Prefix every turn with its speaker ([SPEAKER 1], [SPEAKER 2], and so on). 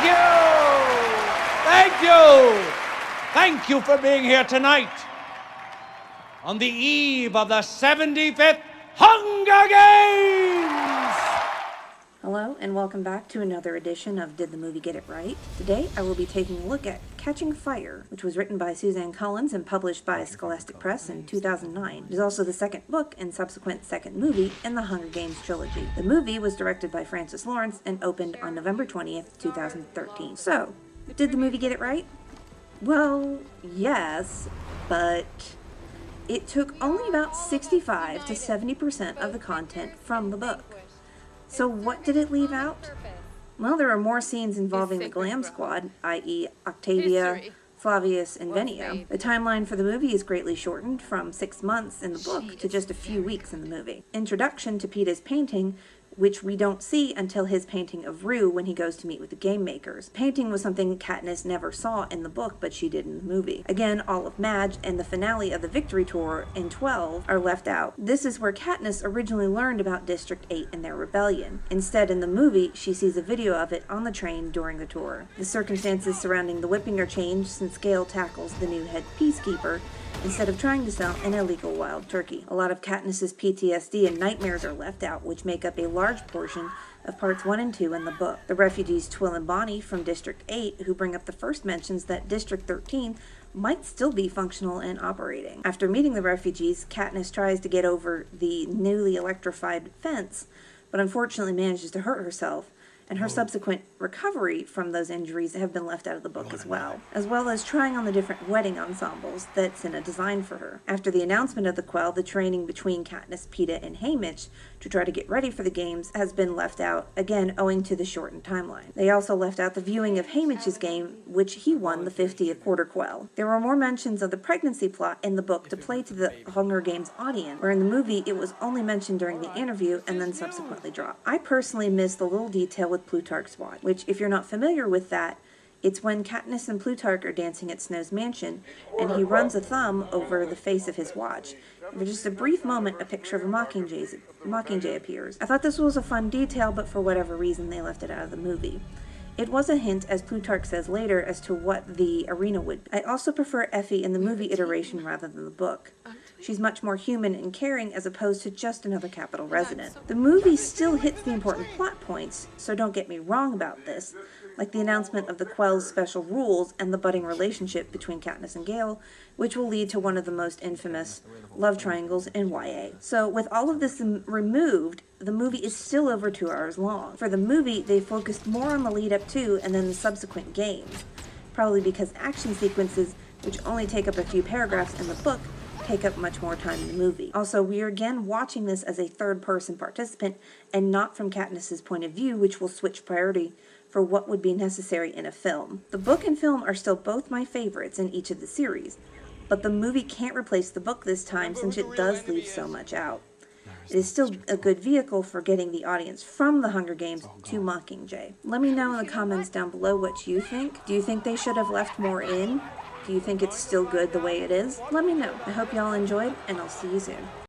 [SPEAKER 1] you! Thank you! Thank you for being here tonight on the eve of the 75th Hunger Games!
[SPEAKER 2] Hello, and welcome back to another edition of Did the Movie Get It Right? Today, I will be taking a look at Catching Fire, which was written by Suzanne Collins and published by Scholastic Press in 2009. It is also the second book and subsequent second movie in the Hunger Games trilogy. The movie was directed by Francis Lawrence and opened on November 20th, 2013. So, did the movie get it right? Well, yes, but it took only about 65 to 70% of the content from the book. So what did it leave out? Well, there are more scenes involving the Glam Squad, i.e. Octavia, Flavius, and Venio. The timeline for the movie is greatly shortened from 6 months in the book to just a few weeks in the movie. Introduction to Peeta's painting, which we don't see until his painting of Rue when he goes to meet with the game makers. Painting was something Katniss never saw in the book, but she did in the movie. Again, all of Madge and the finale of the Victory Tour in 12 are left out. This is where Katniss originally learned about District 8 and their rebellion. Instead, in the movie, she sees a video of it on the train during the tour. The circumstances surrounding the whipping are changed since Gale tackles the new head peacekeeper instead of trying to sell an illegal wild turkey. A lot of Katniss's PTSD and nightmares are left out, which make up a large portion of parts 1 and 2 in the book. The refugees Twill and Bonnie from District 8, who bring up the first mentions that District 13 might still be functional and operating. After meeting the refugees, Katniss tries to get over the newly electrified fence, but unfortunately manages to hurt herself, and her subsequent recovery from those injuries have been left out of the book as well as trying on the different wedding ensembles that Cinna designed for her. After the announcement of the Quell, the training between Katniss, Peeta, and Haymitch to try to get ready for the games has been left out, again owing to the shortened timeline. They also left out the viewing of Haymitch's game, which he won the 50th Quarter Quell. There were more mentions of the pregnancy plot in the book to play to the Hunger Games audience, where in the movie it was only mentioned during the interview and then subsequently dropped. I personally miss the little detail with Plutarch's watch, which, if you're not familiar with that, it's when Katniss and Plutarch are dancing at Snow's mansion, and he runs a thumb over the face of his watch. For just a brief moment, a picture of a Mockingjay appears. I thought this was a fun detail, but for whatever reason, they left it out of the movie. It was a hint, as Plutarch says later, as to what the arena would be. I also prefer Effie in the movie iteration rather than the book. She's much more human and caring as opposed to just another capital resident. The movie still hits the important plot points, so don't get me wrong about this, like the announcement of the Quell's special rules and the budding relationship between Katniss and Gale, which will lead to one of the most infamous love triangles in YA. So with all of this removed, the movie is still over 2 hours long. For the movie, they focused more on the lead up to and then the subsequent games, probably because action sequences, which only take up a few paragraphs in the book, take up much more time in the movie. Also, we are again watching this as a third-person participant and not from Katniss's point of view, which will switch priority for what would be necessary in a film. The book and film are still both my favorites in each of the series, but the movie can't replace the book this time since it does leave so much out. It is still a good vehicle for getting the audience from the Hunger Games to Mockingjay. Let me know in the comments down below what you think. Do you think they should have left more in? Do you think it's still good the way it is? Let me know. I hope y'all enjoyed, and I'll see you soon.